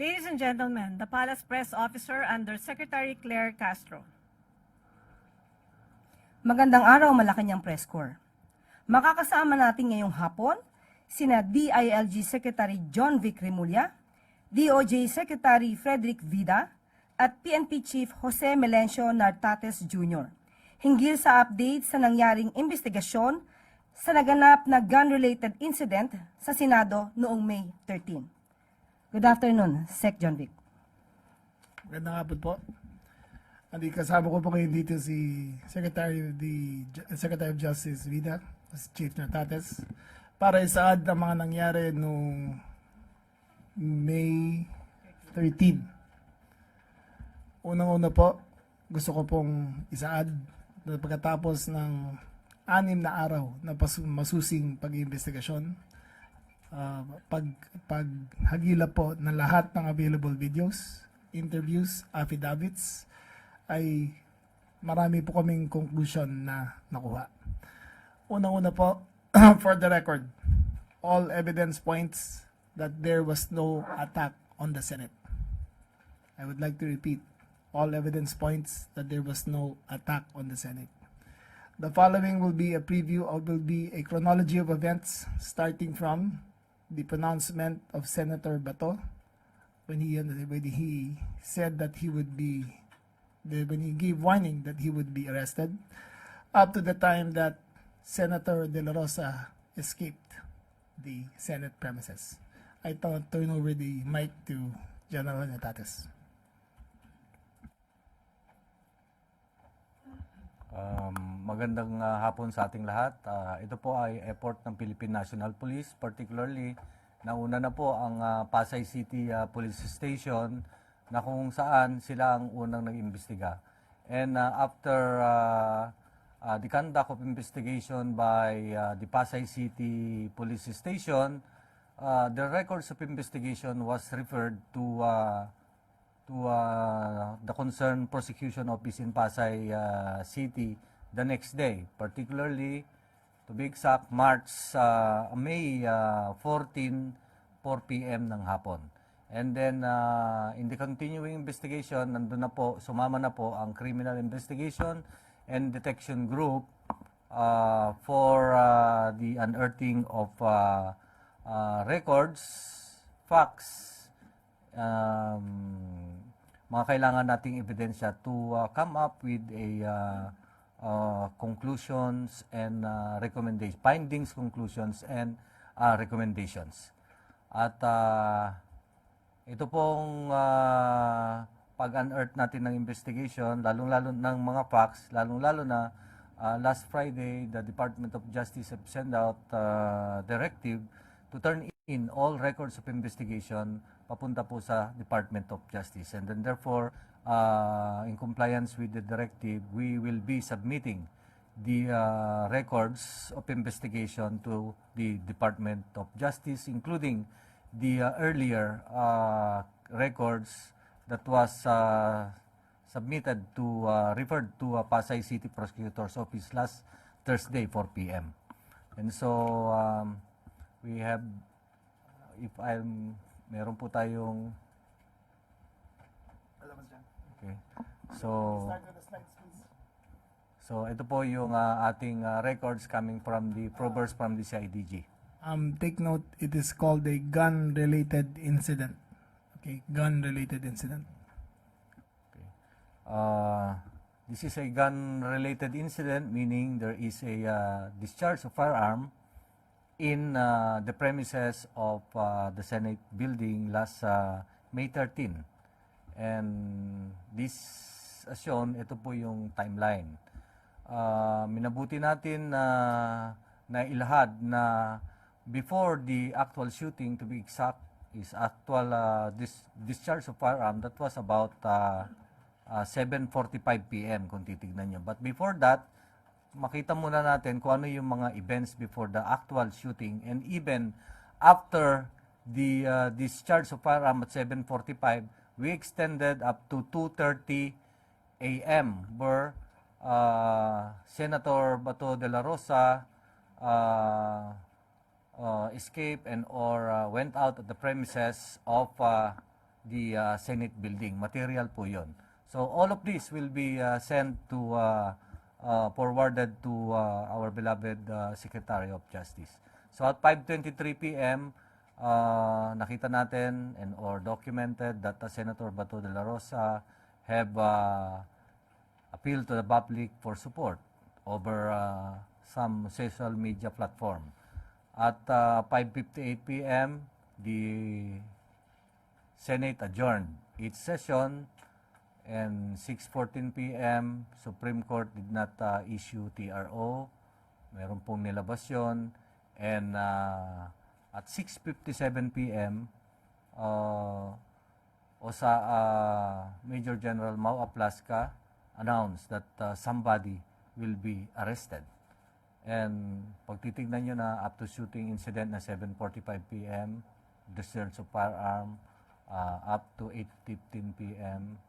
Ladies and gentlemen, the Palace Press Officer under Secretary Claire Castro. Magandang araw, Malacanang Press Corps. Makakasama natin ngayong hapon sina DILG Secretary John Vic Remulla, DOJ Secretary Frederick Vida, at PNP Chief Jose Melencio Nartates Jr. hinggil sa update sa nangyaring investigasyon sa naganap na gun-related incident sa Senado noong May 13. Good afternoon, Sec. John Vic. Magandang hapon po. Kasama ko po ngayon dito si Secretary of Justice Vida, Chief Nartates, para isaad ang mga nangyari noong May 13. Unang-una po, gusto ko pong isaad na pagkatapos ng 6 na araw na masusing pag-iimbestigasyon, paghagila po ng lahat ng available videos, interviews, affidavits, ay marami po kaming conclusion na nakuha. Unang-una po, for the record, all evidence points that there was no attack on the Senate. I would like to repeat, all evidence points that there was no attack on the Senate. The following will be a chronology of events starting from the pronouncement of Senator Bato when he said that when he gave warning that he would be arrested, up to the time that Senator De La Rosa escaped the Senate premises. I turn over the mic to General Nartates. Magandang hapon sa ating lahat. Ito po ay effort ng Philippine National Police, particularly nauna na po ang Pasay City Police Station na kung saan sila ang unang nag-imbestiga. And after the conduct of investigation by the Pasay City Police Station, the records of investigation was referred to the concerned prosecution office in Pasay City the next day, particularly, to be exact, May 14, 4 p.m. ng hapon. And then, in the continuing investigation, sumama na po ang Criminal Investigation and Detection Group for the unearthing of records, facts, mga kailangan nating ebidensya to come up with a conclusions and recommendations, findings, conclusions, and recommendations. At ito pong pag-unearth natin ng investigation, lalong-lalo ng mga facts, lalong-lalo na last Friday, the Department of Justice have sent out directive to turn in all records of investigation papunta po sa Department of Justice. And then therefore, in compliance with the directive, we will be submitting the records of investigation to the Department of Justice, including the earlier records that was submitted to, referred to Pasay City Prosecutor's Office last Thursday, 4 p.m. And so, we have, meron po tayong, okay. So ito po yung ating records coming from the probers from the CIDG. Take note, it is called a gun-related incident. Okay, gun-related incident. Okay. This is a gun-related incident, meaning there is a discharge of firearm in the premises of the Senate building last May 13. And this, as shown, ito po yung timeline. Minabuti natin na ilahad na before the actual shooting, to be exact, is actual discharge of firearm, that was about 7:45 p.m. kung titignan nyo. But before that, makita muna natin kung ano yung mga events before the actual shooting, and even after the discharge of firearm at 7:45, we extended up to 2:30 a.m. where Senator Bato de la Rosa escaped and or went out of the premises of the Senate building. Material po yun. So all of this will be sent to, forwarded to our beloved Secretary of Justice. So at 5:23 p.m., nakita natin and or documented that Senator Bato de la Rosa have appealed to the public for support over some social media platform. At 5:58 p.m., the Senate adjourned its session, and 6:14 p.m., Supreme Court did not issue TRO. Meron pong nilabas yun. And at 6:57 p.m., Major General Mau Aplasca announced that somebody will be arrested. And pag titignan nyo na up to shooting incident na 7:45 p.m., discharge of firearm, up to 8:15 p.m.,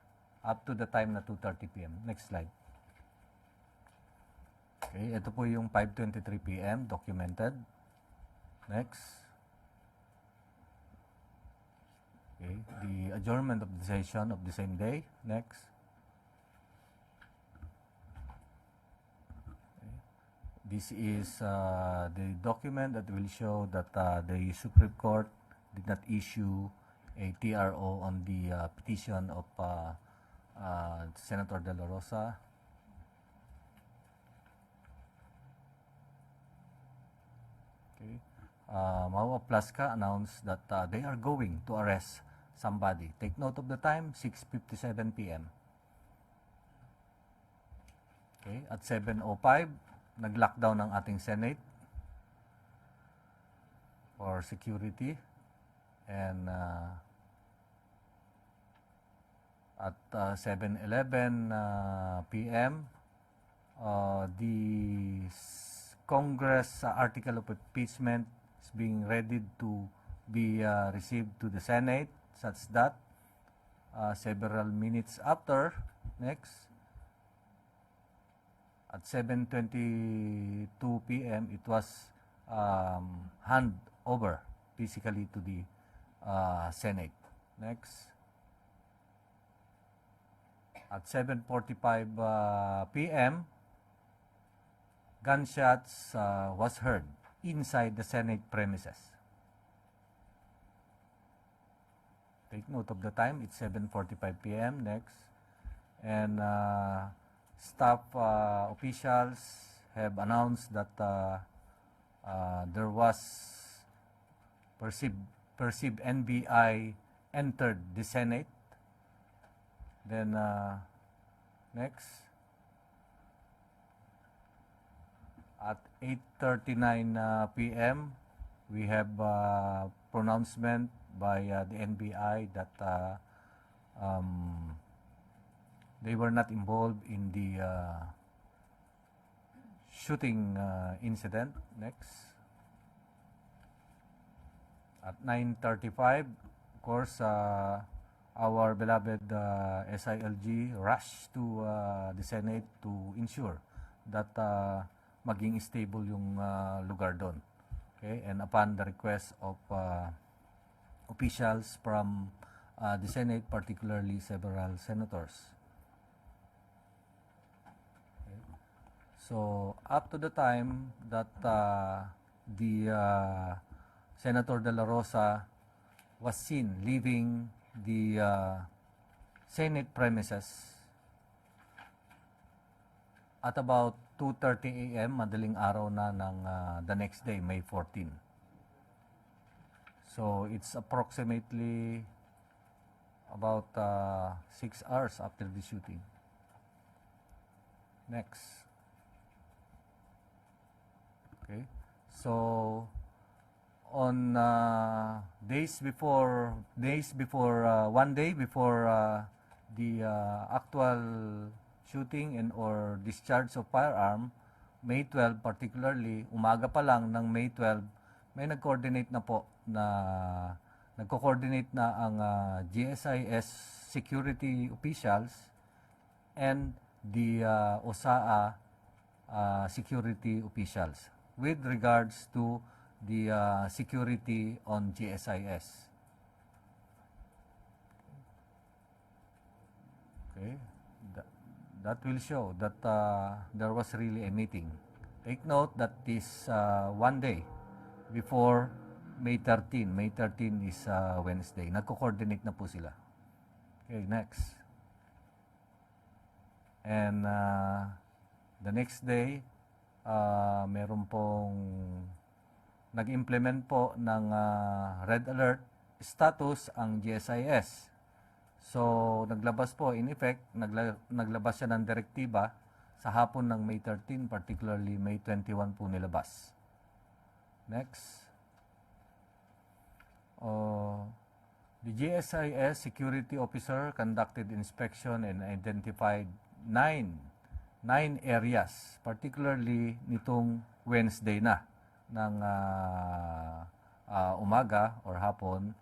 up to the time na 2:30 p.m. Next slide. Okay, ito po yung 5:23 p.m. documented. Next. Okay, the adjournment of the session of the same day. Next. Okay. This is the document that will show that the Supreme Court did not issue a TRO on the petition of Senator De La Rosa. Okay. Mau Aplasca announced that they are going to arrest somebody. Take note of the time, 6:57 p.m. Okay, at 7:05, nag-lockdown ang ating Senate for security. And at 7:11 p.m., the Congress article of impeachment is being ready to be received to the Senate, such that several minutes after, next, at 7:22 p.m., it was hand over physically to the Senate. Next. At 7:45 p.m., gunshots was heard inside the Senate premises. Take note of the time, it's 7:45 p.m. Next. And staff officials have announced that there was perceived NBI entered the Senate. Then next, at 8:39 p.m., we have pronouncement by the NBI that they were not involved in the shooting incident. Next. At 9:35, of course, our beloved SILG rushed to the Senate to ensure that maging stable yung lugar doon. Okay? And upon the request of officials from the Senate, particularly several senators. Okay? So, up to the time that the Senator De La Rosa was seen leaving the Senate premises at about 2:30 a.m., madaling araw na ng the next day, May 14. So it's approximately about 6 hours after the shooting. Next. Okay. So on one day before the actual shooting and or discharge of firearm, May 12 particularly, umaga pa lang ng May 12, may nag-coordinate na po na nagko-coordinate na ang GSIS security officials and the OSAA security officials with regards to the security on GSIS. Okay, that will show that there was really a meeting. Take note that this one day before May 13. May 13 is Wednesday. Nagko-coordinate na po sila. Okay, next. And the next day, meron pong nag-implement po ng red alert status ang GSIS. So, naglabas po, in effect, naglabas siya ng direktiba sa hapon ng May 13, particularly May 21 po nilabas. Next. The GSIS security officer conducted inspection and identified nine areas, particularly nitong Wednesday na ng umaga or hapon,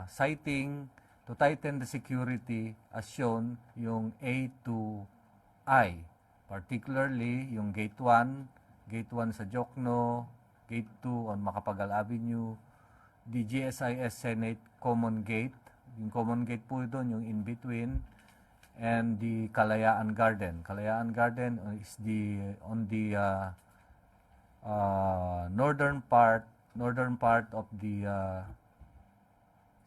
citing to tighten the security as shown yung A to I, particularly yung Gate 1 sa Jokno, Gate 2 on Macapagal Avenue, the GSIS Senate Common Gate, yung Common Gate po doon, yung in between, and the Kalayaan Garden. Kalayaan Garden is on the northern part of the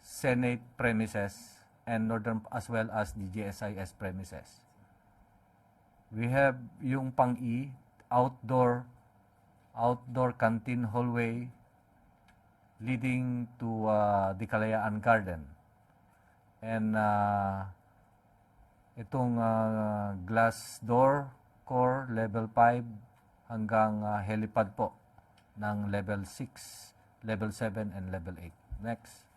Senate premises and northern as well as the GSIS premises. We have yung pang-E, outdoor canteen hallway leading to the Kalayaan Garden. And itong glass door core level 5 hanggang helipad po ng level 6, level 7 and level 8. Next.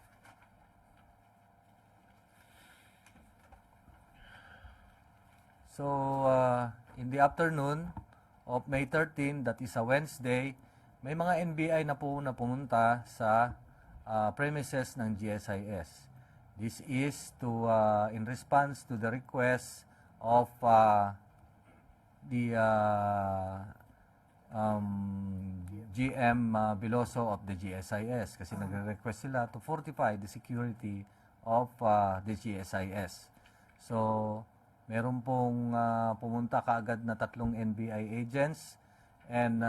So in the afternoon of May 13, that is a Wednesday, may mga NBI na po na pumunta sa premises ng GSIS. This is to in response to the request of the GM Biloso of the GSIS kasi nagre-request sila to fortify the security of the GSIS. So, meron pong pumunta kaagad na 3 NBI agents and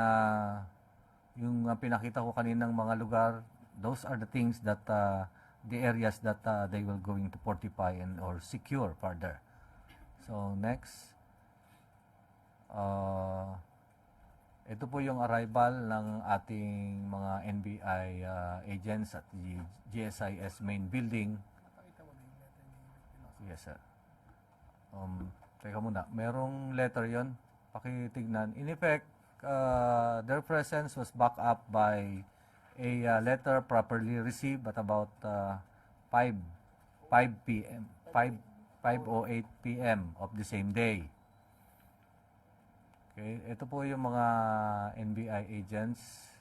yung pinakita ko kaninang mga lugar, those are the things that the areas that they will going to fortify and or secure further. So next, ito po yung arrival ng ating mga NBI agents at the GSIS main building. Yes, sir. Teka muna, merong letter yon, pakitignan. In effect, their presence was backed up by a letter properly received at about 5 p.m. 5:08 p.m. of the same day. Okay, ito po yung mga NBI agents.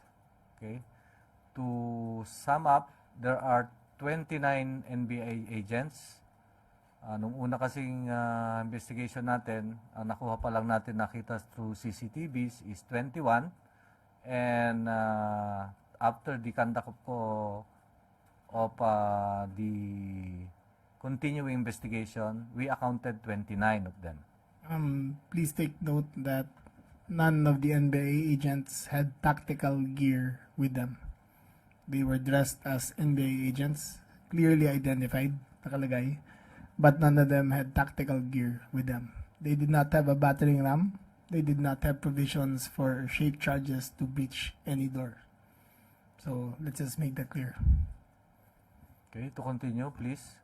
Okay, to sum up, there are 29 NBI agents. Nung una kasing investigation natin, nakuha pa lang natin, nakita through CCTVs is 21. And after the conduct of the continuing investigation, we accounted 29 of them. Please take note that none of the NBI agents had tactical gear with them. They were dressed as NBI agents, clearly identified, nakalagay, but none of them had tactical gear with them. They did not have a battering ram. They did not have provisions for shape charges to breach any door. So let's just make that clear. Okay, to continue, please.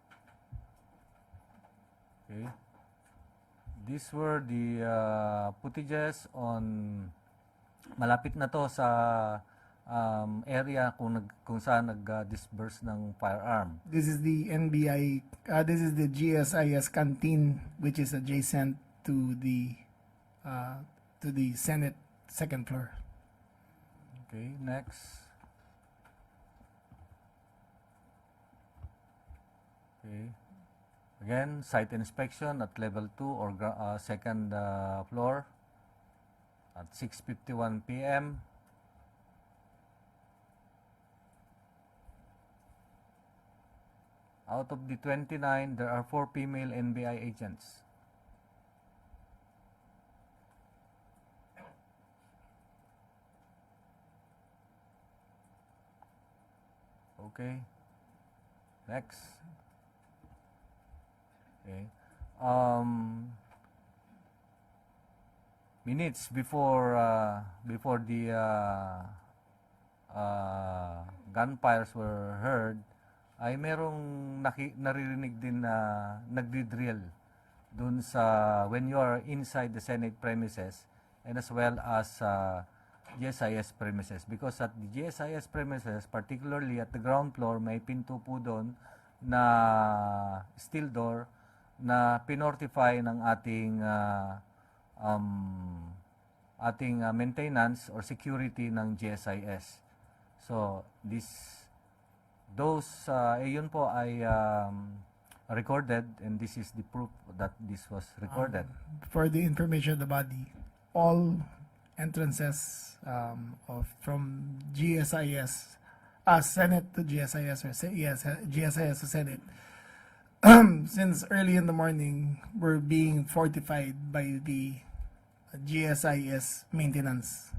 Okay. These were the footages on, malapit na to sa area kung saan nag-disburse ng firearm. This is the NBI, this is the GSIS canteen, which is adjacent to the Senate second floor. Okay, next. Okay. Again, site inspection at level 2 or second floor at 6:51 p.m. Out of the 29, there are 4 female NBI agents. Okay. Next. Okay. Minutes before the gunfires were heard, ay merong naririnig din na nagdi-drill dun sa when you are inside the Senate premises and as well as GSIS premises, because at the GSIS premises, particularly at the ground floor, may pinto po doon na steel door na pinortify ng ating maintenance or security ng GSIS. So yun po ay recorded, and this is the proof that this was recorded. For the information of the body, all entrances from GSIS, Senate to GSIS, or GSIS to Senate, since early in the morning, were being fortified by the GSIS maintenance.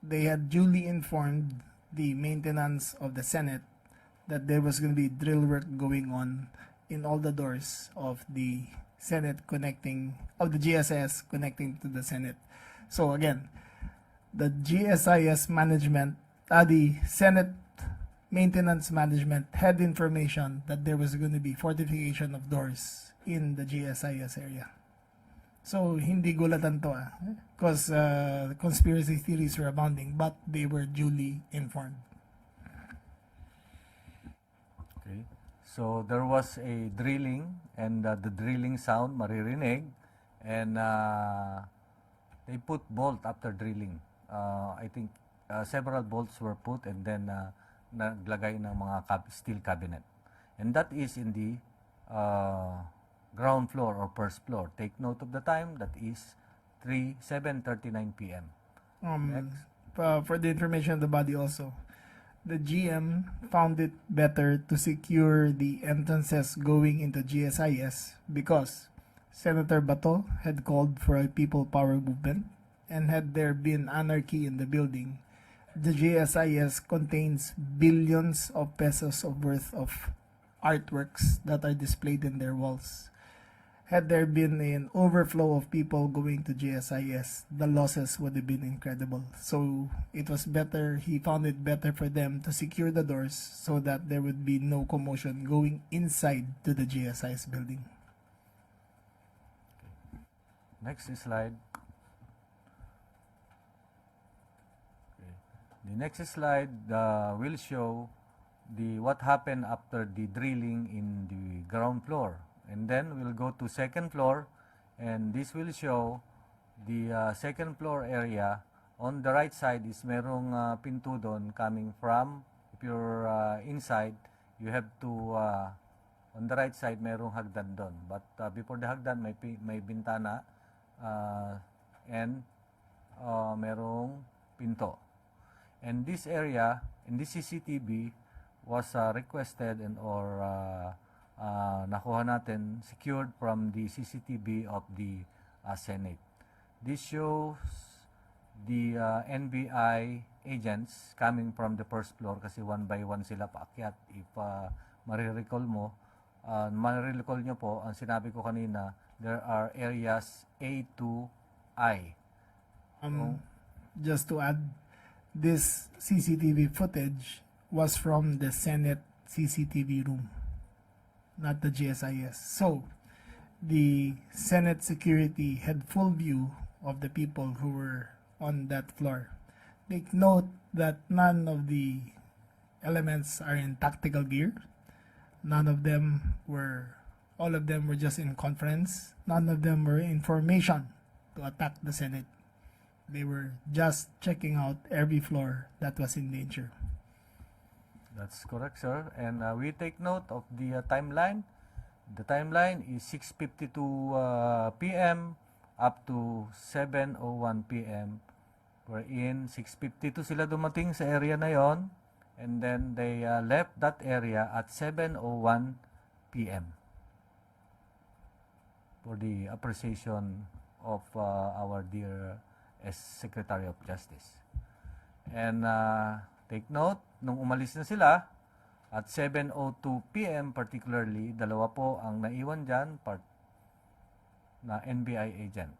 They had duly informed the maintenance of the Senate that there was going to be drill work going on in all the doors of the Senate of the GSIS connecting to the Senate. So again, the GSIS management, the Senate maintenance management had information that there was going to be fortification of doors in the GSIS area. So hindi gulatan to because conspiracy theories were abounding, but they were duly informed. Okay. So there was a drilling, and the drilling sound maririnig, and they put bolt after drilling. I think several bolts were put, and then naglagay ng mga steel cabinet. And that is in the ground floor or first floor. Take note of the time, that is 7:39 p.m. For the information of the body also, the GM found it better to secure the entrances going into GSIS because Senator Bato had called for a people power movement, and had there been anarchy in the building, the GSIS contains billions of pesos of worth of artworks that are displayed in their walls. Had there been an overflow of people going to GSIS, the losses would have been incredible. So it was better, he found it better for them to secure the doors so that there would be no commotion going inside to the GSIS building. Next slide. Okay. The next slide will show what happened after the drilling in the ground floor. And then we'll go to second floor, and this will show the second floor area. On the right side is merong pinto doon coming from, if you're inside, you have to, on the right side merong hagdan doon. But before the hagdan may bintana and merong pinto. And this area, in this CCTV, was requested nakuha natin, secured from the CCTV of the Senate. This shows the NBI agents coming from the first floor kasi one by one sila paakyat. If marirecall nyo po, ang sinabi ko kanina, there are areas A to I. Just to add, this CCTV footage was from the Senate CCTV room, not the GSIS. So, the Senate security had full view of the people who were on that floor. Take note that none of the elements are in tactical gear. All of them were just in conference. None of them were in formation to attack the Senate. They were just checking out every floor that was in danger. That's correct, sir. And we take note of the timeline. The timeline is 6:52 p.m. up to 7:01 p.m. Wherein 6:52 sila dumating sa area na yon, and then they left that area at 7:01 p.m. for the appreciation of our dear Secretary of Justice. And take note, nung umalis na sila, at 7:02 p.m. particularly, dalawa po ang naiwan dyan, na NBI agent.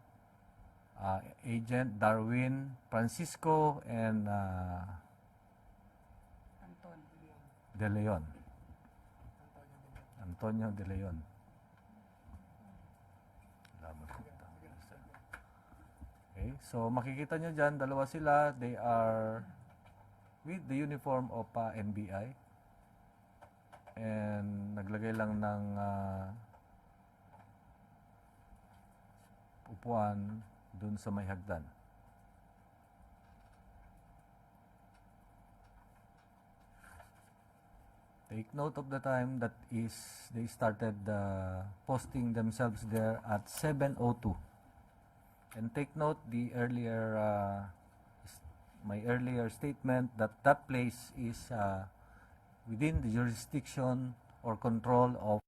Agent Darwin Francisco and De Leon. Antonio De Leon. Okay, so makikita nyo dyan, dalawa sila. They are with the uniform of NBI. And naglagay lang ng upuan dun sa may hagdan. Take note of the time that is they started posting themselves there at 7:02. And take note the earlier my earlier statement that that place is within the jurisdiction or control of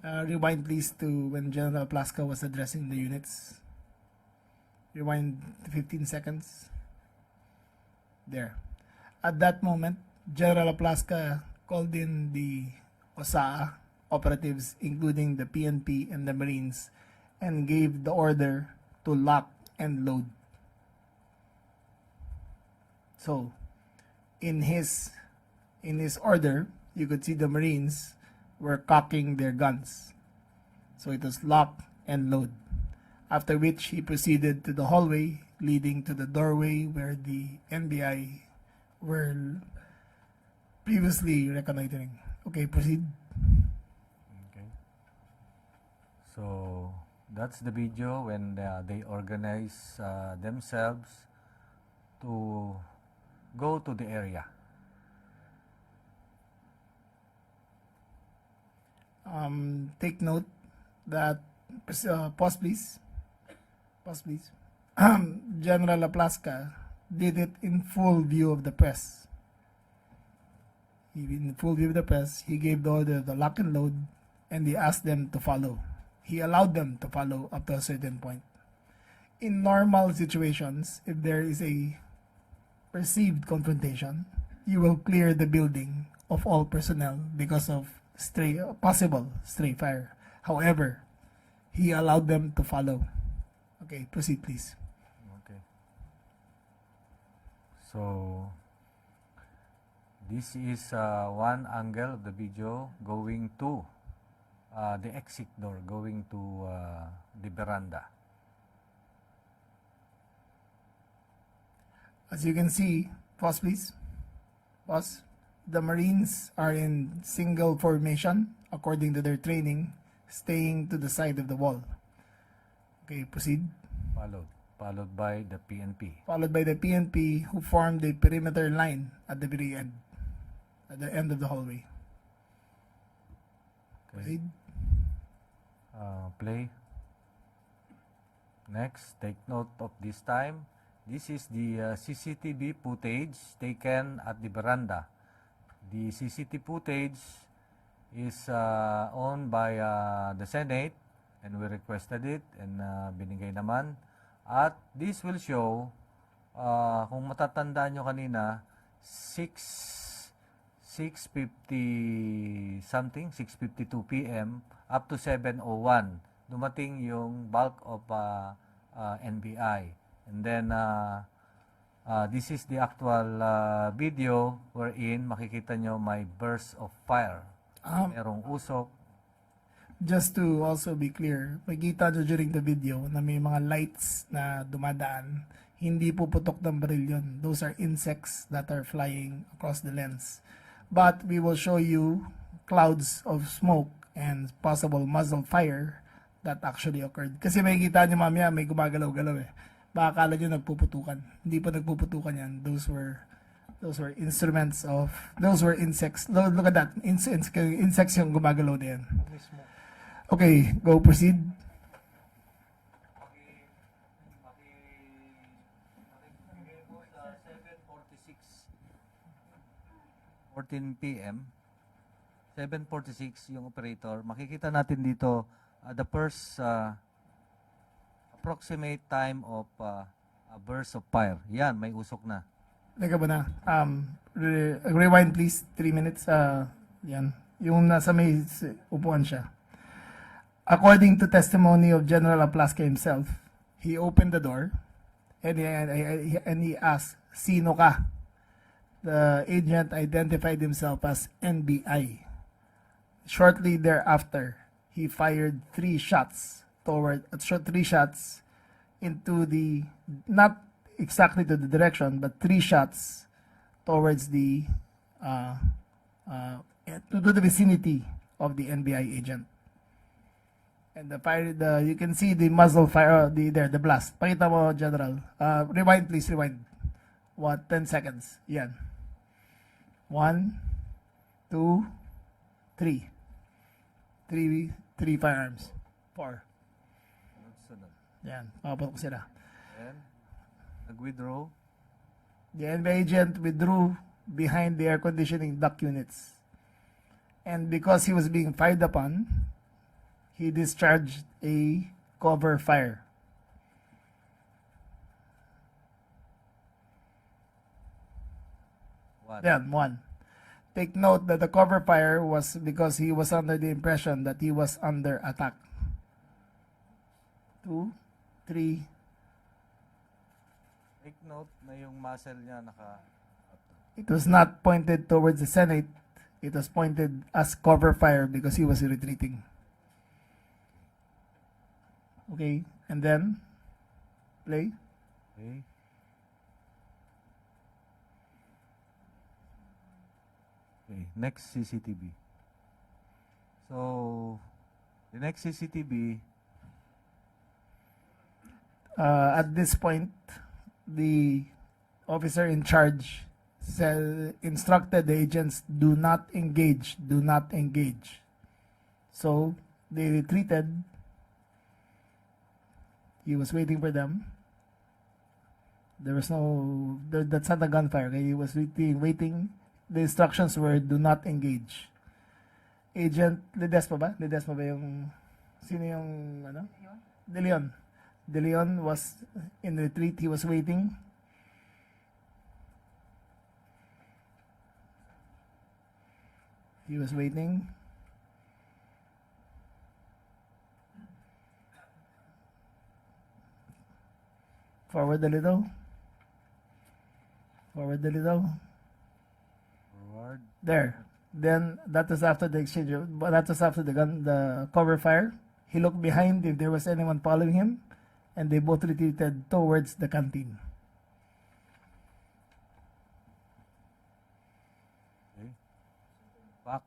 Rewind please to when General Plaska was addressing the units. Rewind to 15 seconds. There. At that moment, General Plaska called in the OSAA operatives, including the PNP and the Marines, and gave the order to lock and load. So, in his order, you could see the Marines were cocking their guns. So it was lock and load. After which he proceeded to the hallway leading to the doorway where the NBI were previously reconnoitering. Okay, proceed. Okay. So that's the video when they organize themselves to go to the area. Take note that pause please. Pause please. General Laplaska did it in full view of the press. In full view of the press, he gave the order the lock and load, and he asked them to follow. He allowed them to follow up to a certain point. In normal situations, if there is a perceived confrontation, you will clear the building of all personnel because of possible stray fire. However, he allowed them to follow. Okay, proceed please. Okay. So this is one angle of the video going to the exit door, going to the veranda. As you can see, pause please. Pause. The Marines are in single formation according to their training, staying to the side of the wall. Okay, proceed. Followed by the PNP. Followed by the PNP, who formed a perimeter line at the very end, at the end of the hallway. Okay. Proceed. Play. Next, take note of this time. This is the CCTV footage taken at the veranda. The CCTV footage is owned by the Senate, and we requested it, and binigay naman. At this will show, kung matatandaan nyo kanina, 6:50 something, 6:52 p.m. up to 7:01, dumating yung bulk of NBI. And then, this is the actual video wherein makikita nyo may burst of fire. Merong usok. Just to also be clear, makita nyo during the video na may mga lights na dumadaan. Hindi puputok ng baril yun. Those are insects that are flying across the lens. But we will show you clouds of smoke and possible muzzle fire that actually occurred. Kasi makikita nyo mamaya may gumagalaw-galaw eh. Baka akala nyo nagpuputukan. Hindi pa nagpuputukan yan. Those were instruments of, those were insects. Look at that. Insects yung gumagalaw na yan. Okay, go proceed. 14 p.m. 7:46 yung operator. Makikita natin dito the first approximate time of a burst of fire. Yan, may usok na. Teka ba na? Rewind please. 3 minutes. Yan. Yung nasa may upuan siya. According to testimony of General Aplasca himself, he opened the door and he asked, "Sino ka?" The agent identified himself as NBI. Shortly thereafter, he fired 3 shots into the, not exactly to the direction, but 3 shots towards the to the vicinity of the NBI agent. And you can see the muzzle fire, the blast. Pakita mo, General. Rewind, please, rewind. 10 seconds. Yan. 1, 2, 3. 3 firearms. 4. Yan, papatok sila. And nag-withdraw. The NBI agent withdrew behind the air conditioning duct units. And because he was being fired upon, he discharged a cover fire. Yan, 1. Take note that the cover fire was because he was under the impression that he was under attack. 2, 3. Take note na yung muzzle niya naka... It was not pointed towards the Senate. It was pointed as cover fire because he was retreating. Okay, and then play. Okay. Okay, next CCTV. So, the next CCTV, At this point, the officer in charge instructed the agents, do not engage, do not engage. So they retreated. He was waiting for them. There was that's not a gunfire. Okay? He was waiting. The instructions were, do not engage. Agent Ledesma ba? Ledesma ba yung, sino yung, ano? De Leon. De Leon was in retreat. He was waiting. He was waiting. Forward a little. Forward a little. forward. There. Then that was after the exchange. That was after the cover fire. He looked behind if there was anyone following him, and they both retreated towards the canteen. Okay. Back.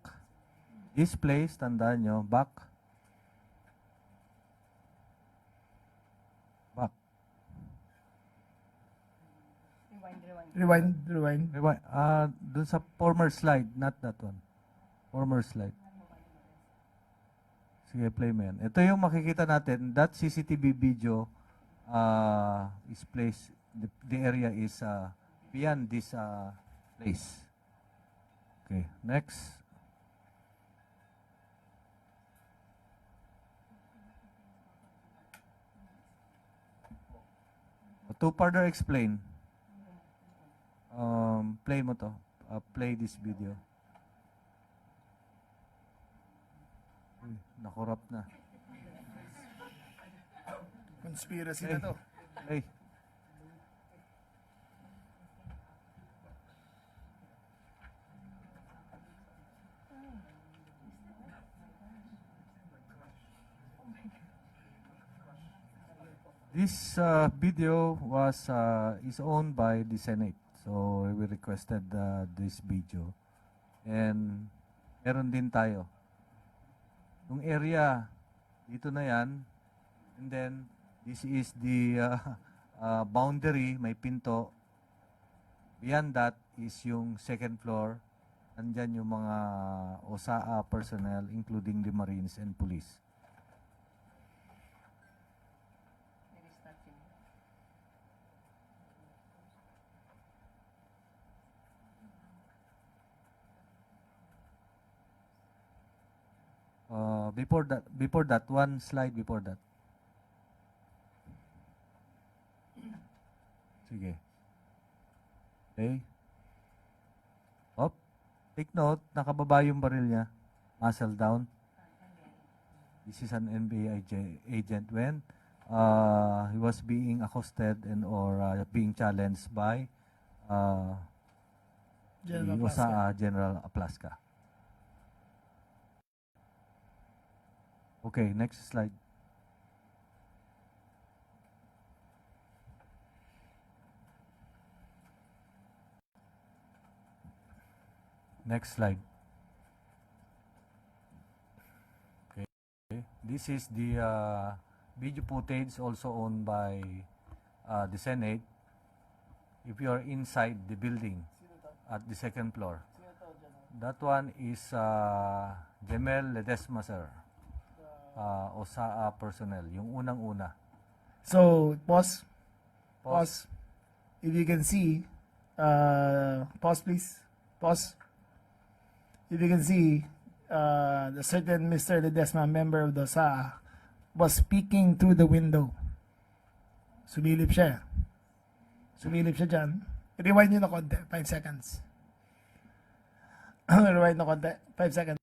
This place, tandaan nyo, back. Back. Rewind. Rewind. Dun sa former slide, not that one. Former slide. Sige, play mo yan. Ito yung makikita natin. That CCTV video is placed, the area is beyond this place. Okay, next. To further explain, play mo to. Play this video. Uy, nakorap na. Conspiracy Hey. na to. Hey. This video is owned by the Senate. So we requested this video. And meron din tayo. Yung area, dito na yan. And then, this is the boundary, may pinto. Beyond that is yung second floor. Andyan yung mga OSAA personnel, including the Marines and Police. Before that, one slide before that. Sige. Okay. Op. Take note, nakababa yung baril niya. Muzzle down. This is an NBI agent when he was being accosted and or being challenged by General the Plaska. OSAA General Aplaska. Okay, next slide. Next slide. Okay. This is the video footage also owned by the Senate. If you are inside the building at the second floor, that one is Jemel Ledesma, sir. OSAA personnel, yung unang-una. So, pause. Pause. If you can see, pause please. Pause. If you can see, the certain Mr. Ledesma, member of the OSAA, was peeking through the window. Sumilip siya. Sumilip siya dyan. Rewind nyo na konti. 5 seconds. Rewind na konti. 5 seconds.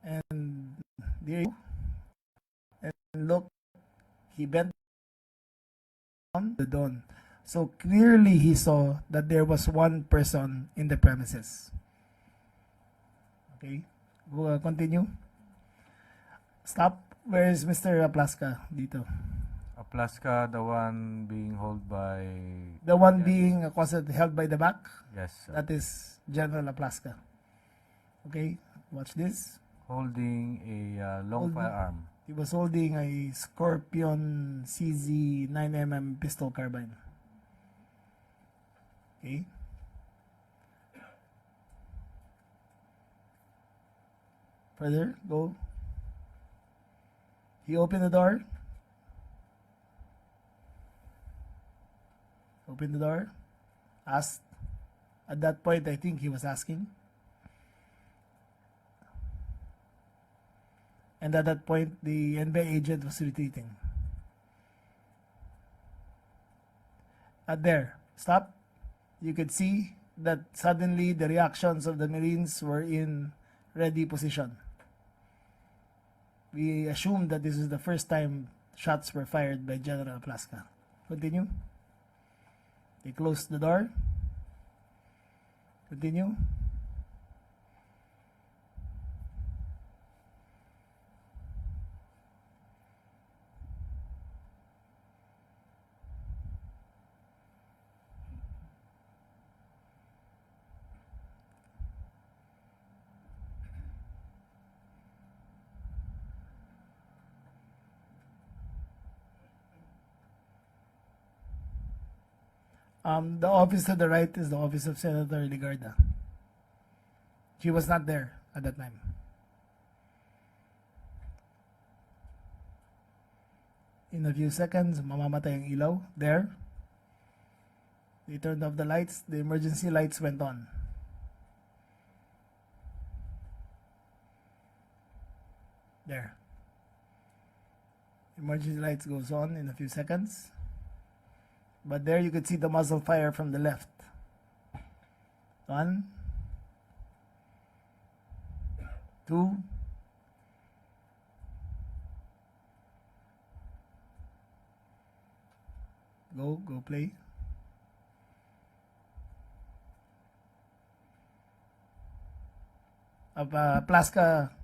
And there you go. And look, he bent on the dawn. So clearly he saw that there was one person in the premises. Okay, continue. Stop. Where is Mr. Aplaska dito? Aplaska, the one being held by... The one being accosted, held by the back? Yes, sir. That is General Aplaska. Okay, watch this. Holding a long Holding- firearm. He was holding a Scorpion CZ 9mm pistol carbine. Okay. Further, go. He opened the door. Opened the door. Asked. At that point, I think he was asking. And at that point, the NBI agent was retreating. At there, stop. You could see that suddenly the reactions of the Marines were in ready position. We assumed that this is the first time shots were fired by General Plaska. Continue. They closed the door. Continue. The office to the right is the office of Senator Ligarda. She was not there at that time. In a few seconds, mamamatay ang ilaw. There. They turned off the lights. The emergency lights went on. There. Emergency lights goes on in a few seconds. But there you could see the muzzle fire from the left. 1, 2, go play. Plaska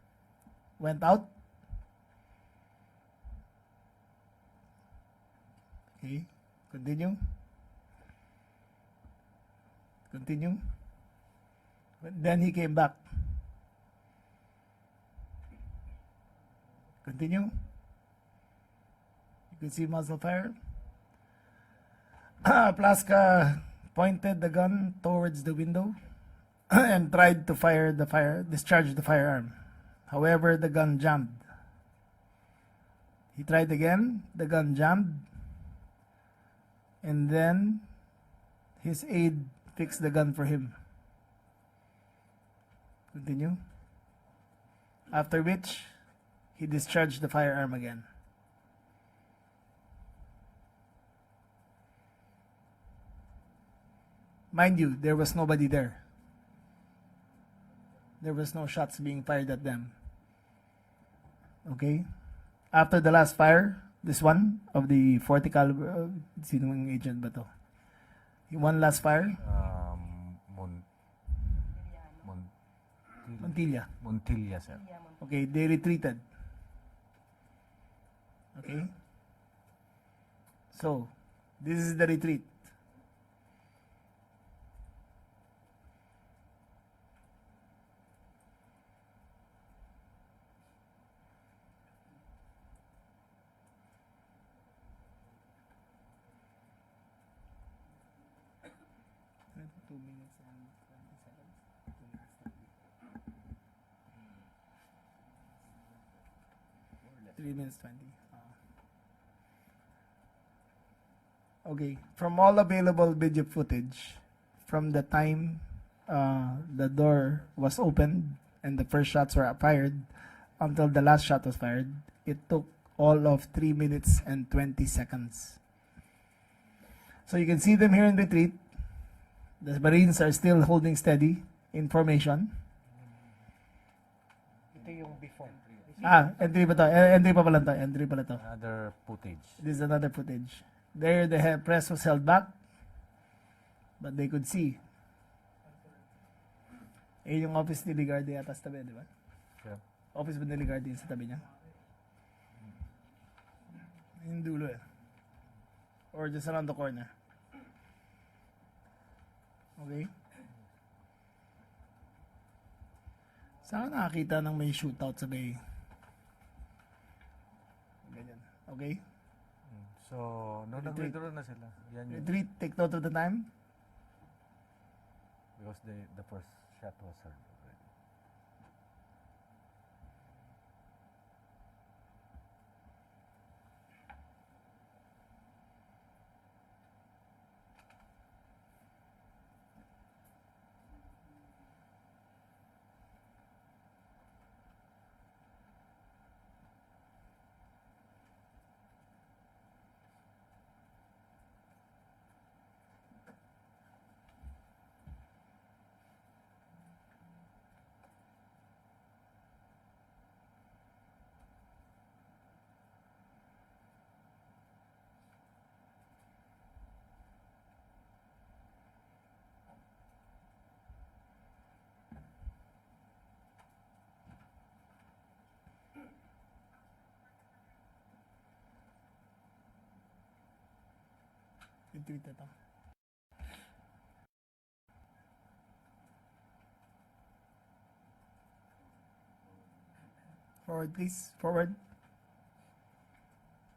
went out. Okay, continue. Continue. Then he came back. Continue. You can see muzzle fire. Plaska pointed the gun towards the window and tried to discharge the firearm. However, the gun jammed. He tried again, the gun jammed, and then his aide fixed the gun for him. Continue. After which, he discharged the firearm again. Mind you, there was nobody there. There was no shots being fired at them. Okay? After the last fire, this one of the 40 caliber, sinong agent ba to? One last fire, Montilla. Montilla, sir. Okay, they retreated. Okay? So, this is the retreat. Three minutes 20. Okay, from all available video footage, from the time the door was opened and the first shots were fired until the last shot was fired, it took all of 3 minutes and 20 seconds. So you can see them here in retreat. The Marines are still holding steady in formation. Ito yung before. Entry pa to. Entry pa pala to. Entry pala to. Another footage. This is another footage. There, the press was held back, but they could see. Yung office ni Ligardi yata sa tabi, di ba? Yeah. Office ba ni Ligardi sa tabi niya? Yung dulo eh. Or just around the corner. Okay? Saan ka nakakita ng may shootout sa bay? Ganyan. Okay? So, no, nag-withdraw na sila. Yan yun. Retreat, take note of the time. Because the first shot was heard already. Retreat ito. Forward please. Forward.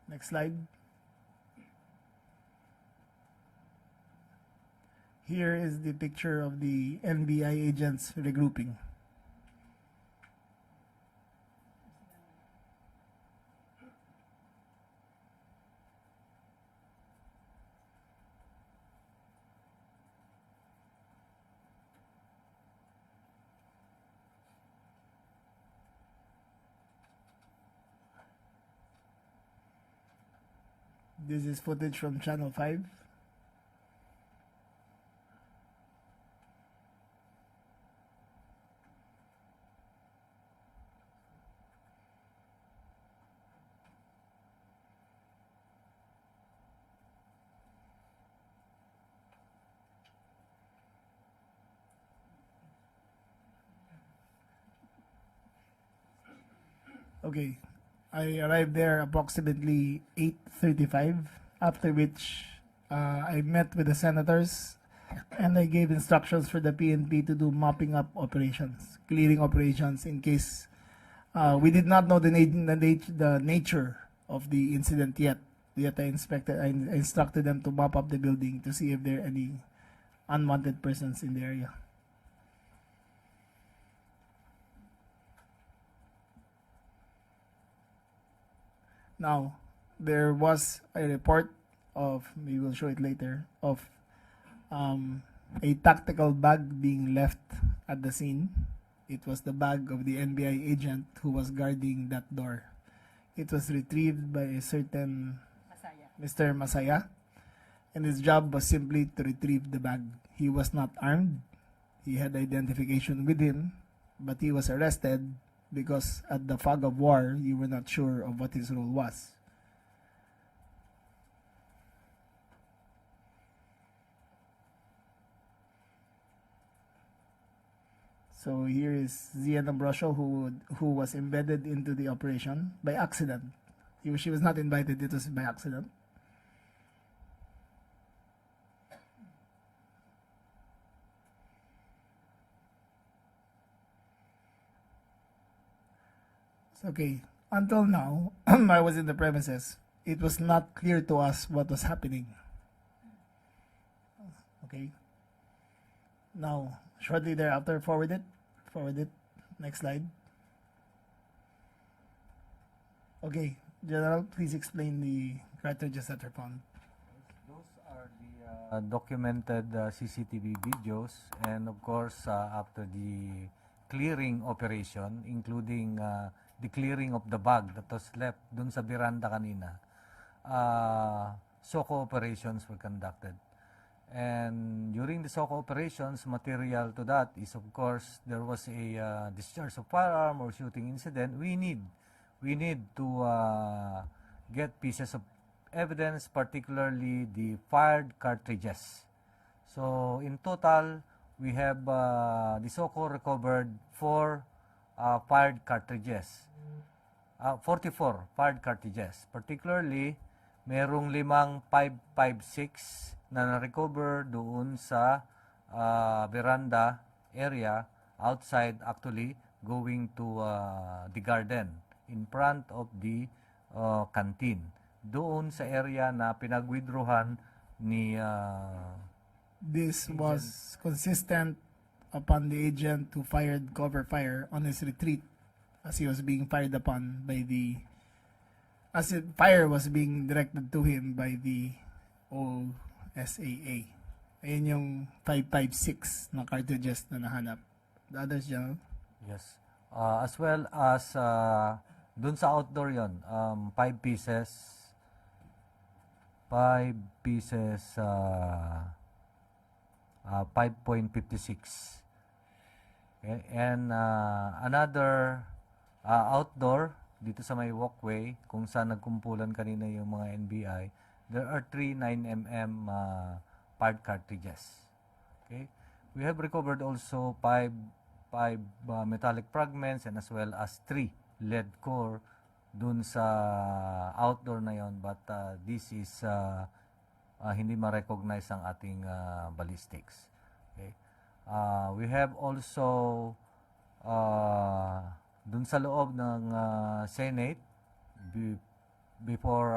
Next slide. Here is the picture of the NBI agents regrouping. This is footage from Channel 5. Okay, I arrived there approximately 8:35 after which I met with the senators and I gave instructions for the PNP to do mopping up operations, clearing operations in case we did not know the nature of the incident yet. Yet I instructed them to mop up the building to see if there are any unwanted persons in the area. Now, there was a report of, we will show it later, of a tactical bag being left at the scene. It was the bag of the NBI agent who was guarding that door. It was retrieved by a certain Mr. Masaya, and his job was simply to retrieve the bag. He was not armed. He had identification with him, but he was arrested because at the fog of war, you were not sure of what his role was. So here is Zian Ambrosio, who was embedded into the operation by accident. She was not invited, it was by accident. Okay, until now, I was in the premises. It was not clear to us what was happening. Okay. Now, shortly thereafter, forward it. Next slide. Okay, General, please explain the cartridges that are found. Those are the documented CCTV videos, and of course, after the clearing operation, including the clearing of the bag that was left dun sa veranda kanina, SOCO operations were conducted. And during the SOCO operations, material to that is, of course, there was a discharge of firearm or shooting incident. We need to get pieces of evidence, particularly the fired cartridges. So in total, we have the SOCO recovered 4 fired cartridges. 44 fired cartridges. Particularly, merong 5.56 na na-recover doon sa veranda area outside, actually going to the garden in front of the canteen. Doon sa area na pinag-withdrawhan ni This was consistent upon the agent who fired cover fire on his retreat as he was being fired upon by fire was being directed to him by the OSAA. Ayun yung 5.56 na cartridges na nahanap. The others, General? Yes. As well as dun sa outdoor yon, 5 pieces 5.56. Okay? And another outdoor, dito sa may walkway, kung saan nagkumpulan kanina yung mga NBI, there are 3 9mm fired cartridges. Okay? We have recovered also 5 metallic fragments and as well as 3 lead core dun sa outdoor na yon, but this is hindi ma-recognize ang ating ballistics. Okay? We have also dun sa loob ng Senate before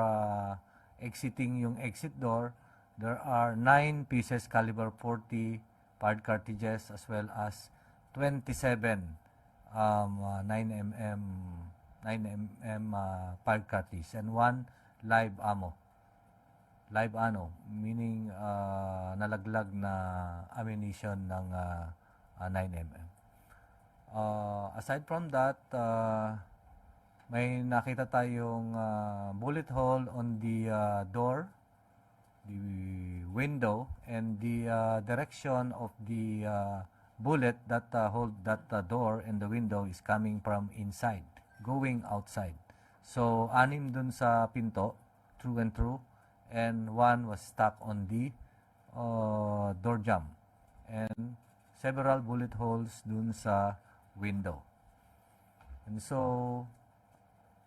exiting yung exit door, there are 9 pieces caliber 40 fired cartridges as well as 27 9mm fired cartridge and 1 live ammo, meaning nalaglag na ammunition ng 9mm. Aside from that, may nakita tayong bullet hole on the door, the window, and the direction of the bullet that hold that door and the window is coming from inside, going outside. So 6 dun sa pinto, through and through, and 1 was stuck on the door jamb, and several bullet holes dun sa window. And so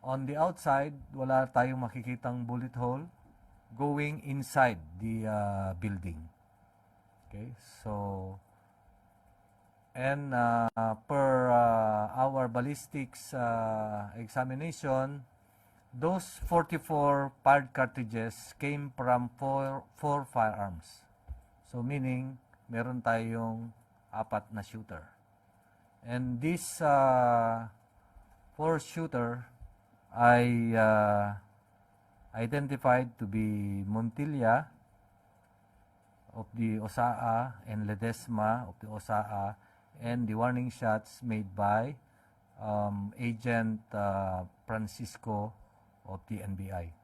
on the outside, wala tayong makikitang bullet hole. going inside the building. Okay, so and per our ballistics examination, those 44 fired cartridges came from four firearms. So meaning, meron tayong 4 na shooter. And this 4 shooter ay identified to be Montilla of the OSAA and Ledesma of the OSAA, and the warning shots made by Agent Francisco of the NBI.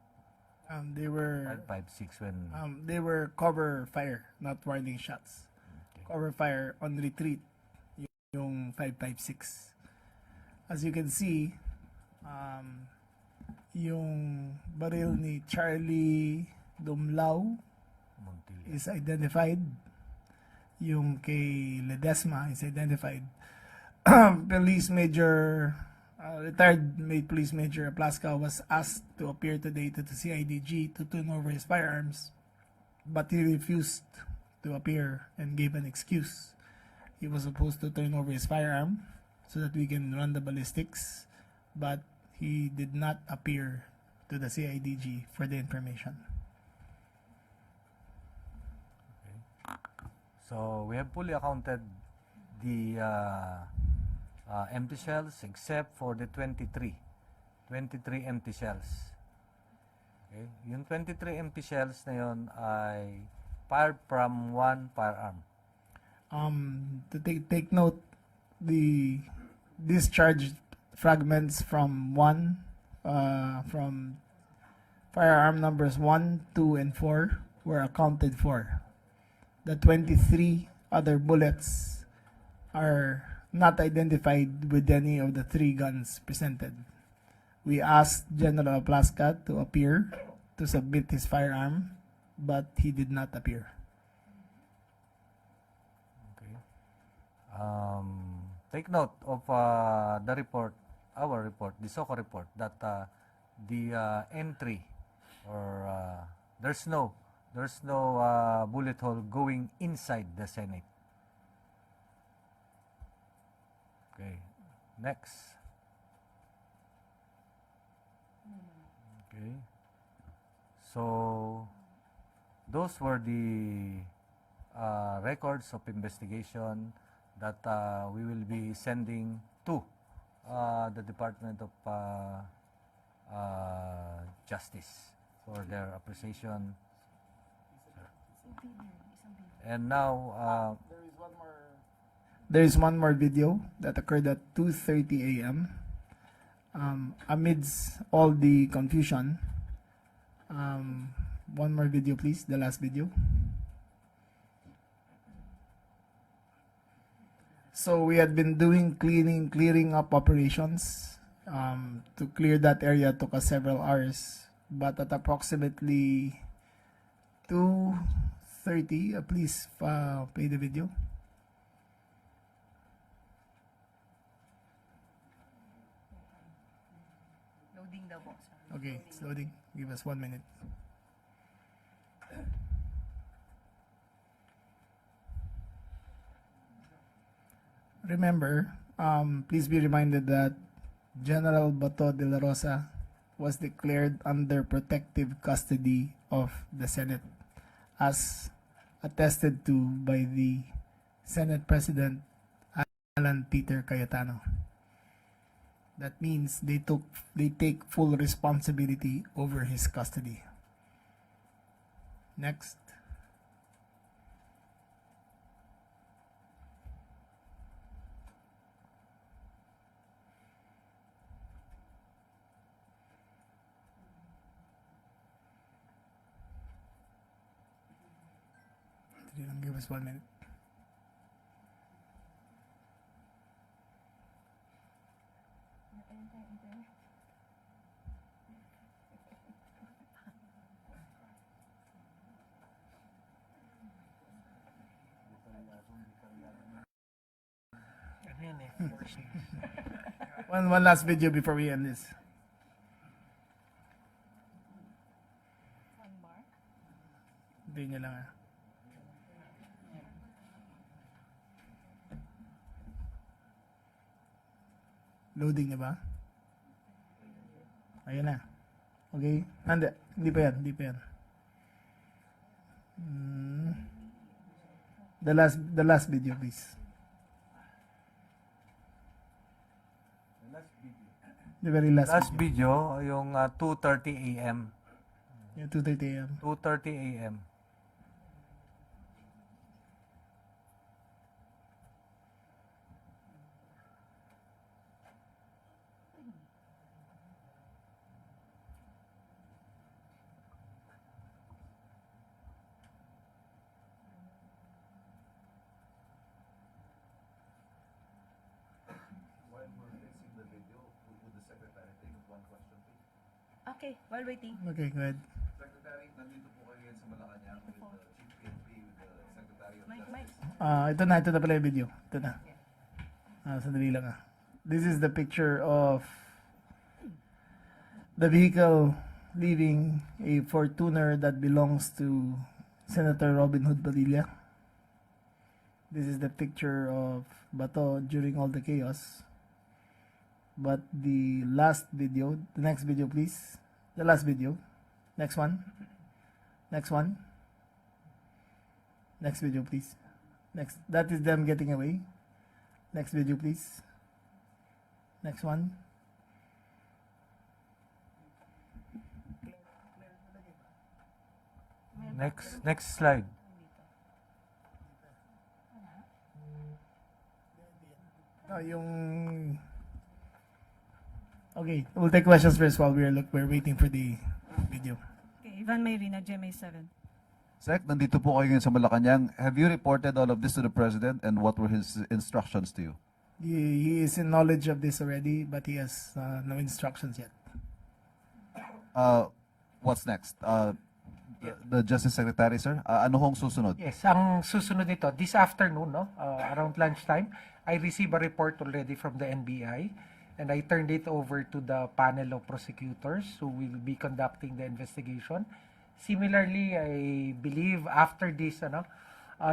They were 556 when they were cover fire, not warning shots. Cover fire on retreat, yung 556. As you can see, yung baril ni Charlie Dumlao Montilla. is identified. Yung kay Ledesma is identified. Police Major, retired Police Major Plasca was asked to appear today to the CIDG to turn over his firearms, but he refused to appear and gave an excuse. He was supposed to turn over his firearm so that we can run the ballistics, but he did not appear to the CIDG for the information. So we have fully accounted the empty shells except for the 23 empty shells. Okay? Yung 23 empty shells na yun ay fired from one firearm. To take note, the discharged fragments from from firearm numbers 1, 2, and 4 were accounted for. The 23 other bullets are not identified with any of the 3 guns presented. We asked General Plasca to appear to submit his firearm, but he did not appear. Okay. Take note of the report, our report, the SOCO report, that the entry or there's no bullet hole going inside the Senate. Okay, next. Okay, so those were the records of investigation that we will be sending to the Department of Justice for their appreciation. And now, There is one more video that occurred at 2:30 a.m. Amidst all the confusion, one more video, please. The last video. So we had been doing clearing up operations. To clear that area took us several hours, but at approximately 2:30, please play the video. Loading daw po. Okay, it's loading. Give us 1 minute. Remember, please be reminded that General Bato de la Rosa was declared under protective custody of the Senate, as attested to by the Senate President Alan Peter Cayetano. That means they take full responsibility over his custody. Next. Give us 1 minute. One last video before we end this. Hintayin nyo lang ah. Loading na ba? Ayan na. Okay? Hindi pa yan. Hindi pa yan. The last video, please. The very last, Last video. video, yung 2:30 a.m. Yung 2:30 a.m. 2:30 a.m. Okay, while waiting. Okay, go ahead. Secretary, nandito po kayo ngayon sa Malacanang with the Chief PNP, with the Secretary of Mike. Ito na pala yung video. Ito na. Sandali lang ah. This is the picture of the vehicle leaving a Fortuner that belongs to Senator Robin Hood Padilla. This is the picture of Bato during all the chaos. But the last video, the next video please. The last video. Next one. Next one. Next video please. Next. That is them getting away. Next video please. Next one. Next slide. Yung okay, we'll take questions first while we're waiting for the video. Okay, Ivan Mayrina, GMA7. Sec, nandito po kayo ngayon sa Malacanang. Have you reported all of this to the President and what were his instructions to you? He is in knowledge of this already, but he has no instructions yet. What's next? The Justice Secretary, sir? Ano hong susunod? Yes, ang susunod nito, this afternoon, no, around lunchtime, I received a report already from the NBI and I turned it over to the panel of prosecutors who will be conducting the investigation. Similarly, I believe after this,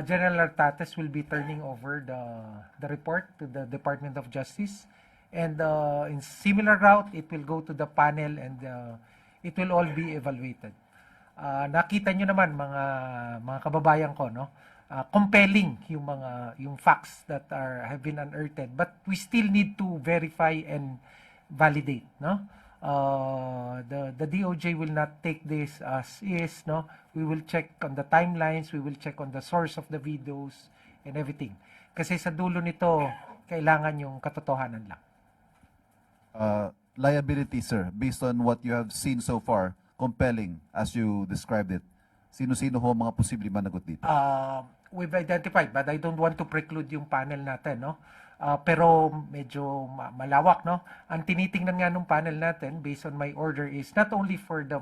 General Artates will be turning over the report to the Department of Justice. And in similar route, it will go to the panel and it will all be evaluated. Nakita nyo naman mga kababayan ko, no? Compelling yung facts that have been unearthed, but we still need to verify and validate, no? The DOJ will not take this as is, no? We will check on the timelines, we will check on the source of the videos and everything. Kasi sa dulo nito, kailangan yung katotohanan lang. Liability, sir, based on what you have seen so far, compelling as you described it. Sino-sino ho mga posibleng managot dito? We've identified, but I don't want to preclude yung panel natin, no? Pero medyo malawak, no? Ang tinitingnan nga ng panel natin, based on my order, is not only for the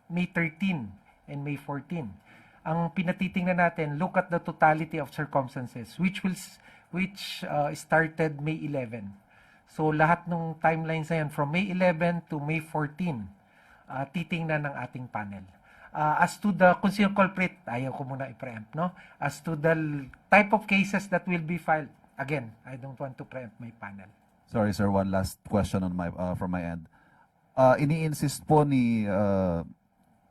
May 13 and May 14. Ang pinatitingnan natin, look at the totality of circumstances, which started May 11. So lahat ng timelines na yan, from May 11 to May 14, titingnan ng ating panel. As to the kung sino culprit, ayaw ko muna i-preempt, no? As to the type of cases that will be filed, again, I don't want to preempt my panel. Sorry, sir, one last question on from my end. Ini-insist po ni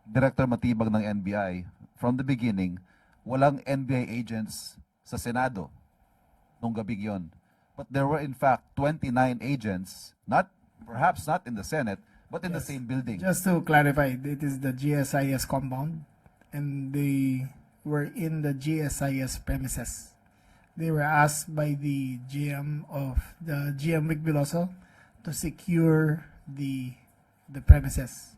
Director Matibag ng NBI from the beginning, walang NBI agents sa Senado nung gabing yon. But there were in fact 29 agents, perhaps not in the Senate, but in the same building. Just to clarify, it is the GSIS compound, and they were in the GSIS premises. They were asked by the GM Vic Veloso to secure the premises.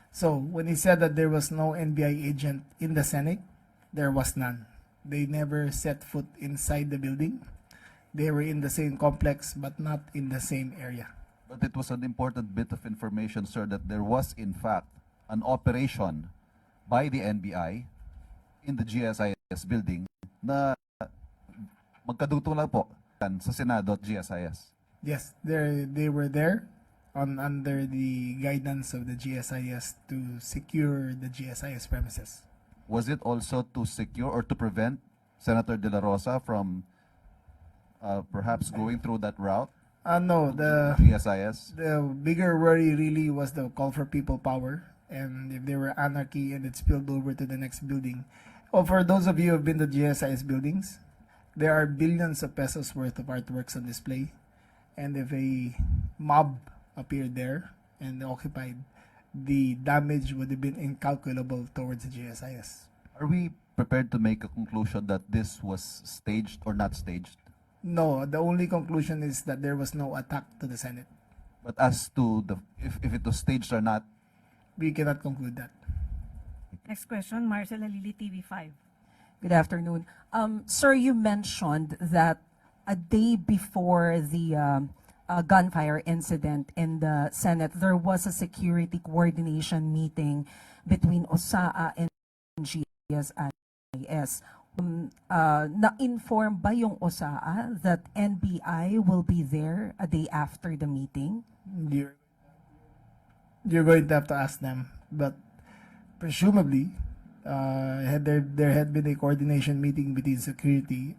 So when he said that there was no NBI agent in the Senate, there was none. They never set foot inside the building. They were in the same complex, but not in the same area. But it was an important bit of information, sir, that there was in fact an operation by the NBI in the GSIS building na magkadugtong lang po sa Senado at GSIS. Yes, they were there under the guidance of the GSIS to secure the GSIS premises. was it also to secure or to prevent Senator De La Rosa from perhaps going through that route, No, GSIS? the bigger worry really was the call for people power, and if there were anarchy and it spilled over to the next building. Oh, for those of you who have been to GSIS buildings, there are billions of pesos worth of artworks on display, and if a mob appeared there and occupied, the damage would have been incalculable towards the GSIS. Are we prepared to make a conclusion that this was staged or not staged? No, the only conclusion is that there was no attack to the Senate. But as to if it was staged or not, We cannot conclude that. Next question, Marcela Lili, TV5. Good afternoon. Sir, you mentioned that a day before the gunfire incident in the Senate, there was a security coordination meeting between OSAA and GSIS. Na-inform ba yung OSAA that NBI will be there a day after the meeting? You're going to have to ask them, but presumably, there had been a coordination meeting between security.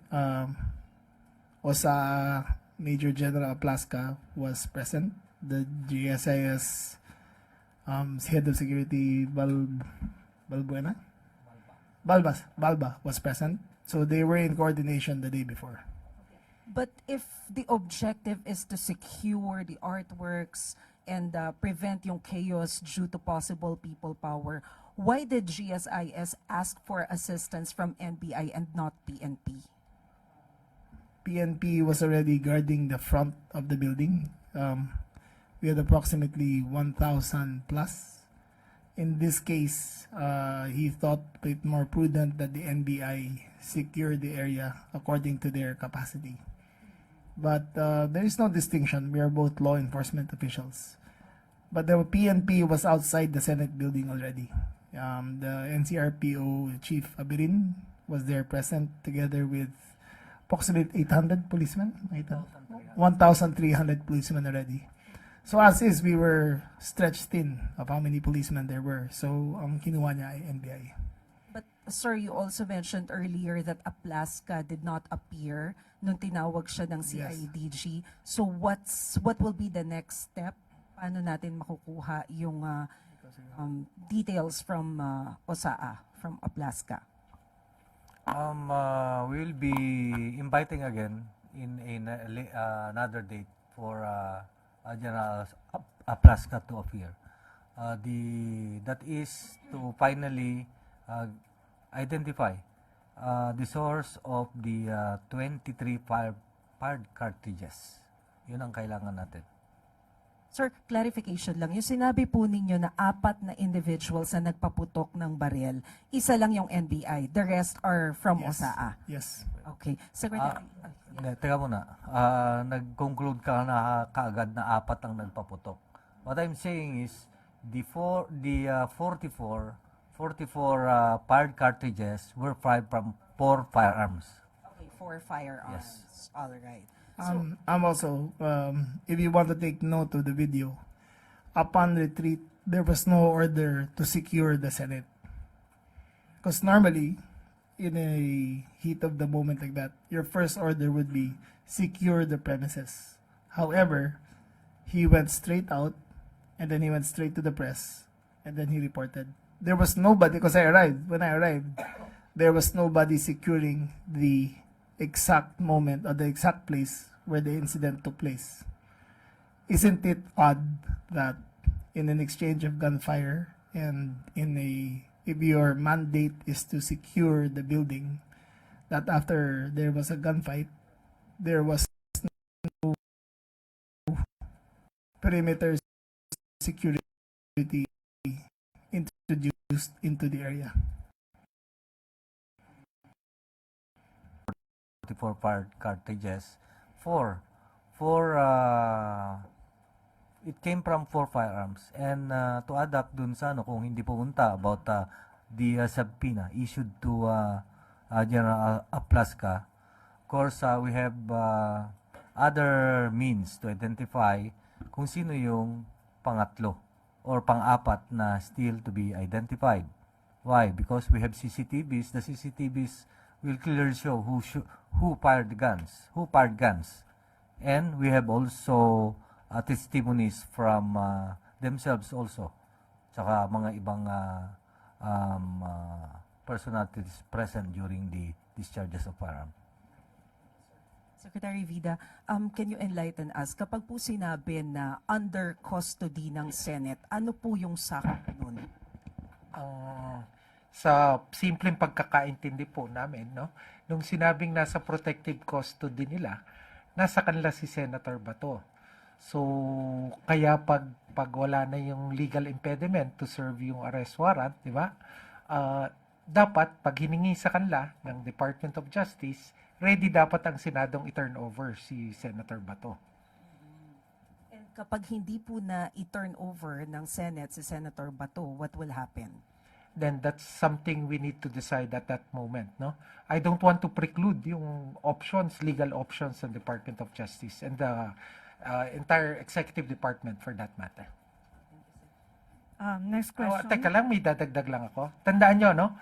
OSA Major General Aplaska was present. The GSIS head of security Balbuena? Balba was present. So they were in coordination the day before. But if the objective is to secure the artworks and prevent yung chaos due to possible people power, why did GSIS ask for assistance from NBI and not PNP? PNP was already guarding the front of the building. We had approximately 1,000 plus. In this case, he thought it more prudent that the NBI secure the area according to their capacity. But there is no distinction. We are both law enforcement officials. But the PNP was outside the Senate building already. The NCRPO Chief Abirin was there present together with approximately 800 policemen. 1,300 policemen already. So as is, we were stretched thin of how many policemen there were. So ang kinuha niya ay NBI. But sir, you also mentioned earlier that Aplaska did not appear nung tinawag siya ng CIDG. So what will be the next step? Paano natin makukuha yung details from OSAA, from Aplaska? We'll be inviting again in another date for General Aplaska to appear. That is to finally identify the source of the 23 fired cartridges. Yun ang kailangan natin. Sir, clarification lang. Yung sinabi po ninyo na 4 na individuals na nagpaputok ng baril, isa lang yung NBI. The rest are from OSAA. Yes. Okay. Secretary. Teka muna. Nag-conclude ka na kaagad na 4 ang nagpaputok. What I'm saying is, the 44 fired cartridges were fired from 4 firearms. Okay, 4 firearms. Yes. All right. I'm also, if you want to take note of the video, upon retreat, there was no order to secure the Senate. Because normally, in a heat of the moment like that, your first order would be secure the premises. However, he went straight out, and then he went straight to the press, and then he reported. There was nobody, because when I arrived, there was nobody securing the exact moment or the exact place where the incident took place. Isn't it odd that in an exchange of gunfire and if your mandate is to secure the building, that after there was a gunfight, there was no perimeter security introduced into the area? 44 fired cartridges. It came from 4 firearms. And to add up dun sa kung hindi pumunta about the subpoena issued to General Aplaska, of course, we have other means to identify kung sino yung pangatlo or pang-4 na still to be identified. Why? Because we have CCTVs. The CCTVs will clearly show who fired the guns, and we have also testimonies from themselves also, tsaka mga ibang personalities present during the discharges of firearm. Secretary Vida, can you enlighten us, kapag po sinabi na under custody ng Senate, ano po yung sakop nun? Sa simpleng pagkakaintindi po namin, no, nung sinabing nasa protective custody nila, nasa kanila si Senator Bato. So, kaya pag wala na yung legal impediment to serve yung arrest warrant, di ba? Dapat, pag hiningi sa kanila ng Department of Justice, ready dapat ang Senadong i-turn over si Senator Bato. And kapag hindi po na i-turn over ng Senate si Senator Bato, what will happen? Then that's something we need to decide at that moment, no? I don't want to preclude yung options, legal options ng Department of Justice and the entire executive department for that matter. Next question. Teka lang, may dadagdag lang ako. Tandaan nyo, no?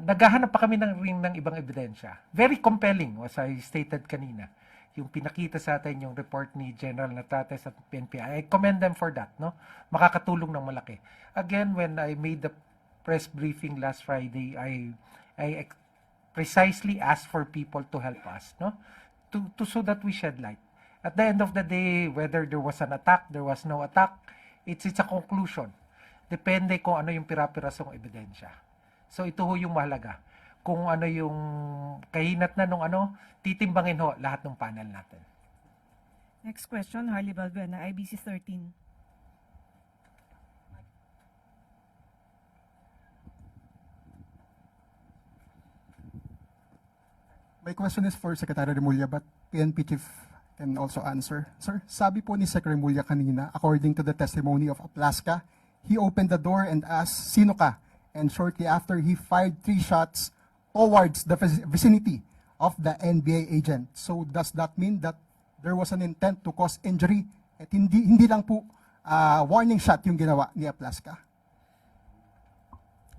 Naghahanap pa kami ng ibang ebidensya. Very compelling, as I stated kanina. Yung pinakita sa atin yung report ni General Natrates at PNP. I commend them for that, no? Makakatulong ng malaki. Again, when I made the press briefing last Friday, I precisely asked for people to help us, no? To so that we shed light. At the end of the day, whether there was an attack, there was no attack, it's a conclusion. Depende kung ano yung pira-pirasong ebidensya. So ito ho yung mahalaga. Kung ano yung kahinat na nung ano, titimbangin ho lahat ng panel natin. Next question, Harley Balbuena, IBC 13. My question is for Secretary Remulla, but PNP Chief can also answer. Sir, sabi po ni Sec Remulla kanina, according to the testimony of Aplaska, he opened the door and asked, "Sino ka?" And shortly after, he fired 3 shots towards the vicinity of the NBA agent. So does that mean that there was an intent to cause injury at hindi lang po warning shot yung ginawa ni Aplaska?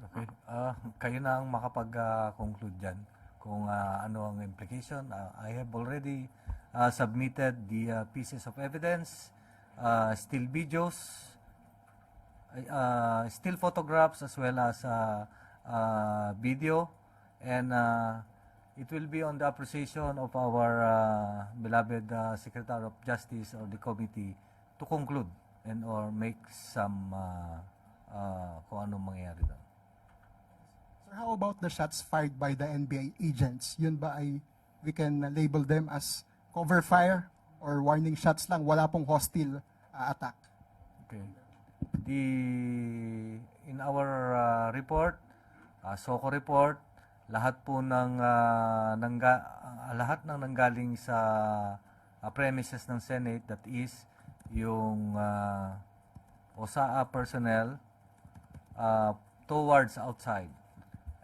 Okay. Kayo na ang makapag-conclude dyan kung ano ang implication. I have already submitted the pieces of evidence, still videos, still photographs as well as video, and it will be on the appreciation of our beloved Secretary of Justice or the committee to conclude and or make some kung anong mangyayari doon. Sir, how about the shots fired by the NBA agents? Yun ba ay we can label them as cover fire or warning shots lang? Wala pong hostile attack? Okay. In our report, SOCO report, lahat po lahat ng nanggaling sa premises ng Senate, that is yung OSAA personnel towards outside.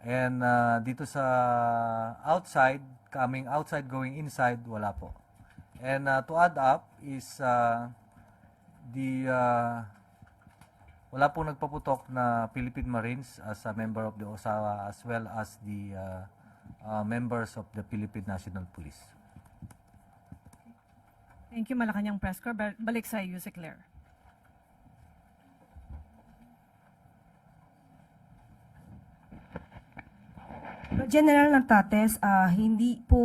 And dito sa outside, coming outside, going inside, wala po. And to add up is wala pong nagpaputok na Philippine Marines as a member of the OSAA as well as the members of the Philippine National Police. Thank you, Malacanang Press Corps. Balik sa iyo, Claire. General Natrates, hindi po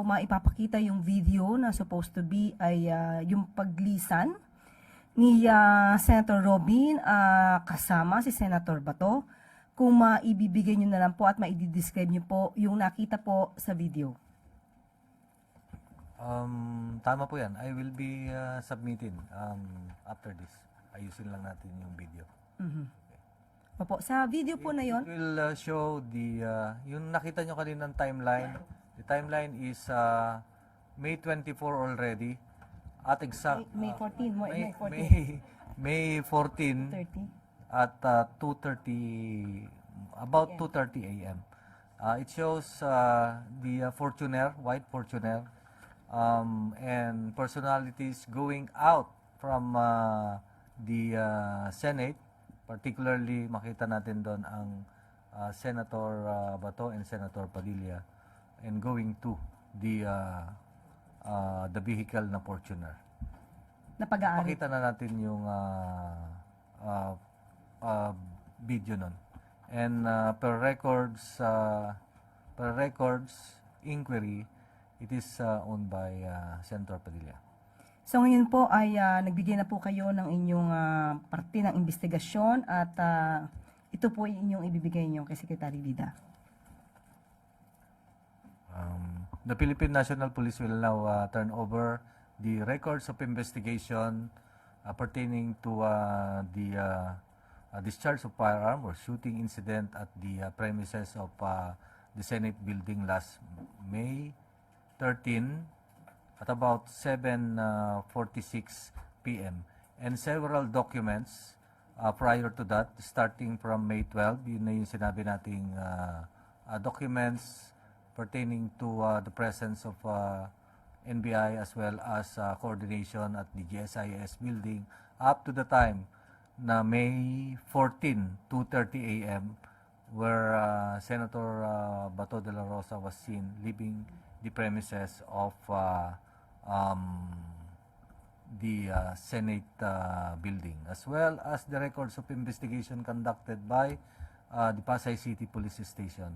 maipapakita yung video na supposed to be ay yung paglisan ni Senator Robin kasama si Senator Bato. Kung maibibigay nyo na lang po at maidi-describe nyo po yung nakita po sa video. Tama po yan. I will be submitting after this. Ayusin lang natin yung video. Opo, sa video po na yon. It will show yung nakita nyo kaninang timeline. The timeline is May 24 already. At exact May 14, May 14 30. at 2:30, about 2:30 a.m. It shows the Fortuner, white Fortuner, and personalities going out from the Senate. Particularly, makita natin doon ang Senator Bato and Senator Padilla and going to the vehicle na Fortuner. Na pag-aari. Pakita na natin yung video nun. And per records inquiry, it is owned by Senator Padilla. So ngayon po ay nagbigay na po kayo ng inyong parte ng investigasyon at ito po ay inyong ibibigay niyo kay Secretary Vida. The Philippine National Police will now turn over the records of investigation pertaining to the discharge of firearm or shooting incident at the premises of the Senate building last May 13 at about 7:46 p.m. and several documents prior to that starting from May 12. Yun na yung sinabi nating documents pertaining to the presence of NBI as well as coordination at the GSIS building up to the time na May 14, 2:30 a.m. where Senator Bato de la Rosa was seen leaving the premises of the Senate building, as well as the records of investigation conducted by the Pasay City Police Station.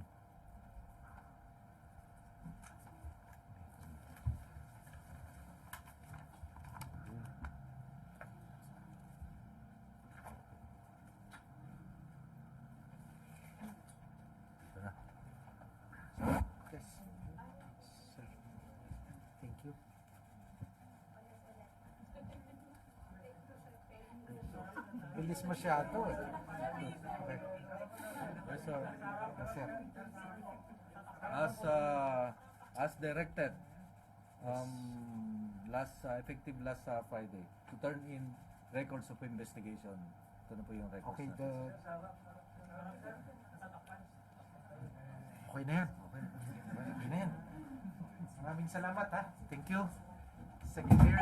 Thank you. Bilis masyado eh. Okay. Yes, sir. Yes, sir. As directed, effective last Friday, to turn in records of investigation. Ito na po yung records. Okay, natin. Okay na yan. Okay na yan. Maraming salamat ha. Thank you. Secretary.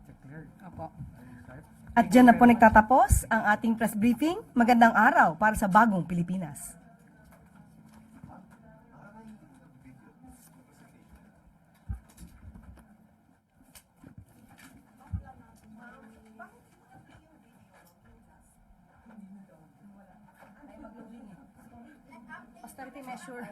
Secretary. Opo. At dyan na po nagtatapos ang ating press briefing. Magandang araw para sa bagong Pilipinas. Austerity measure.